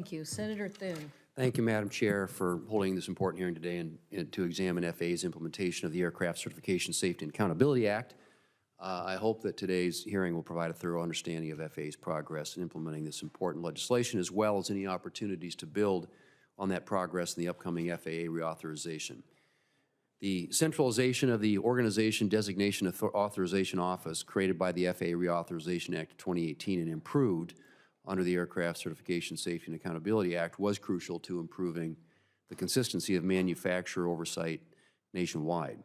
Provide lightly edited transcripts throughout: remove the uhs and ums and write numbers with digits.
Thank you. Senator Thune. Thank you, Madam Chair, for holding this important hearing today and to examine FAA's implementation of the Aircraft Certification, Safety, and Accountability Act. I hope that today's hearing will provide a thorough understanding of FAA's progress in implementing this important legislation, as well as any opportunities to build on that progress in the upcoming FAA reauthorization. The centralization of the Organization Designation Authorization Office created by the FAA Reauthorization Act of 2018 and improved under the Aircraft Certification, Safety, and Accountability Act was crucial to improving the consistency of manufacturer oversight nationwide.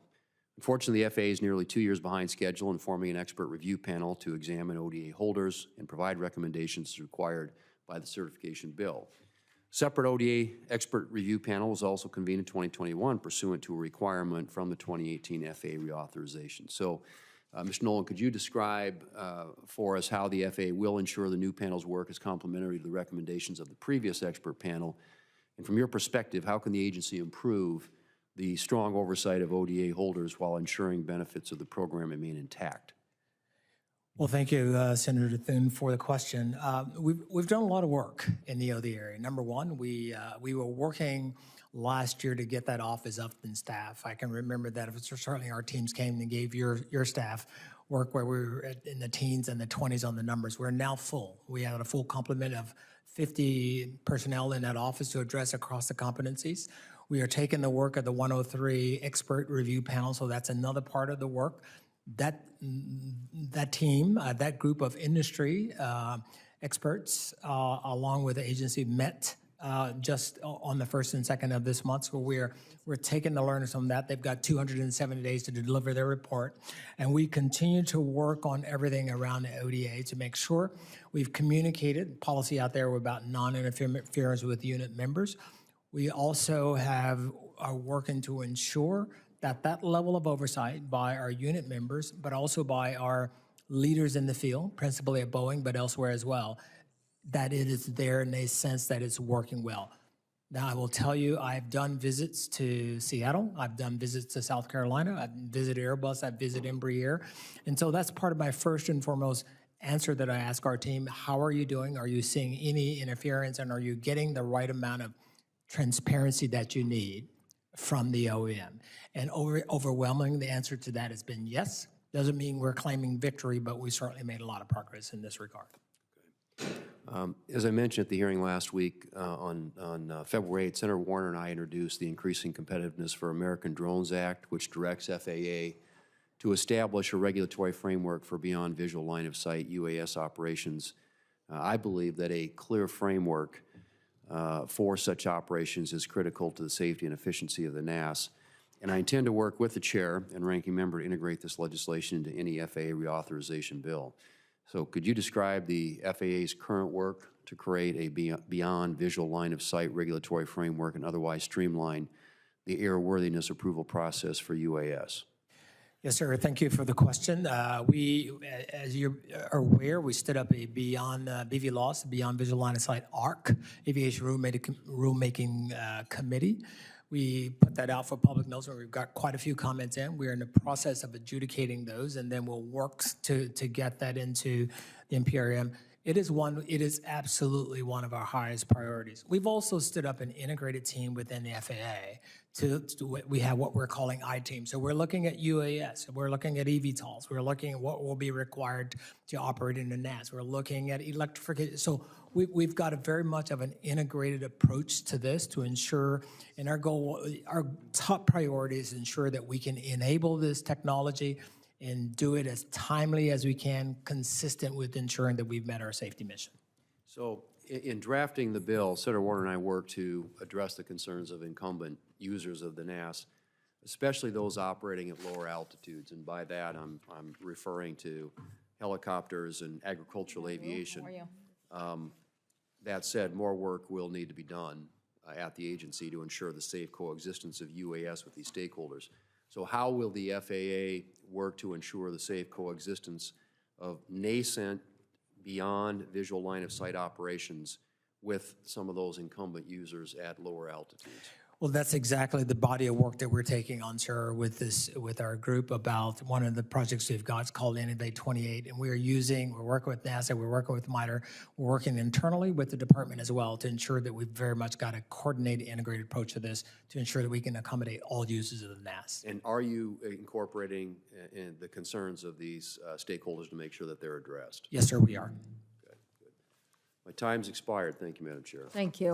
Unfortunately, the FAA is nearly 2 years behind schedule in forming an expert review panel to examine ODA holders and provide recommendations as required by the certification bill. Separate ODA expert review panel was also convened in 2021 pursuant to a requirement from the 2018 FAA reauthorization. So, Mr. Nolen, could you describe for us how the FAA will ensure the new panel's work is complementary to the recommendations of the previous expert panel? And from your perspective, how can the agency improve the strong oversight of ODA holders while ensuring benefits of the program remain intact? Well, thank you, Senator Thune, for the question. We've done a lot of work in the ODA area. Number one, we were working last year to get that office up in staff. I can remember that certainly our teams came and gave your staff work where we were in the teens and the 20s on the numbers. We're now full. We had a full complement of 50 personnel in that office to address across the competencies. We are taking the work of the 103 expert review panel, so that's another part of the work. That team, that group of industry experts, along with the agency, met just on the 1st and 2nd of this month. So we're taking the learnings from that. They've got 270 days to deliver their report, and we continue to work on everything around the ODA to make sure we've communicated policy out there about non-interference with unit members. We also are working to ensure that level of oversight by our unit members, but also by our leaders in the field, principally at Boeing, but elsewhere as well, that it is there and they sense that it's working well. Now, I will tell you, I've done visits to Seattle. I've done visits to South Carolina. I've visited Airbus. I've visited Embraer. And so that's part of my first and foremost answer that I ask our team. How are you doing? Are you seeing any interference? And are you getting the right amount of transparency that you need from the OEM? And overwhelming, the answer to that has been yes. Doesn't mean we're claiming victory, but we certainly made a lot of progress in this regard. As I mentioned at the hearing last week on February 8th, Senator Warner and I introduced the Increasing Competitiveness for American Drones Act, which directs FAA to establish a regulatory framework for beyond visual line of sight UAS operations. I believe that a clear framework for such operations is critical to the safety and efficiency of the NAS. And I intend to work with the chair and ranking member to integrate this legislation into any FAA reauthorization bill. So could you describe the FAA's current work to create a beyond visual line of sight regulatory framework and otherwise streamline the airworthiness approval process for UAS? Yes, sir. Thank you for the question. As you're aware, we stood up a beyond BVLOS, Beyond Visual Line of Sight ARC, Aviation Rulemaking Committee. We put that out for public notice, and we've got quite a few comments in. We're in the process of adjudicating those, and then we'll work to get that into the NPRM. It is absolutely one of our highest priorities. We've also stood up an integrated team within the FAA. We have what we're calling I-Team. So we're looking at UAS, we're looking at eVTOLs, we're looking at what will be required to operate in the NAS, we're looking at electrification. So we've got a very much of an integrated approach to this to ensure, and our top priority is to ensure that we can enable this technology and do it as timely as we can, consistent with ensuring that we've met our safety mission. So in drafting the bill, Senator Warner and I worked to address the concerns of incumbent users of the NAS, especially those operating at lower altitudes. And by that, I'm referring to helicopters and agricultural aviation. That said, more work will need to be done at the agency to ensure the safe coexistence of UAS with these stakeholders. So how will the FAA work to ensure the safe coexistence of nascent, beyond visual line of sight operations with some of those incumbent users at lower altitudes? Well, that's exactly the body of work that we're taking on, sir, with our group about one of the projects we've got. It's called Innovate 28, and we're working with NASA, we're working with MITRE, we're working internally with the department as well to ensure that we've very much got a coordinated, integrated approach to this to ensure that we can accommodate all users of the NAS. And are you incorporating in the concerns of these stakeholders to make sure that they're addressed? Yes, sir, we are. My time's expired. Thank you, Madam Chair. Thank you.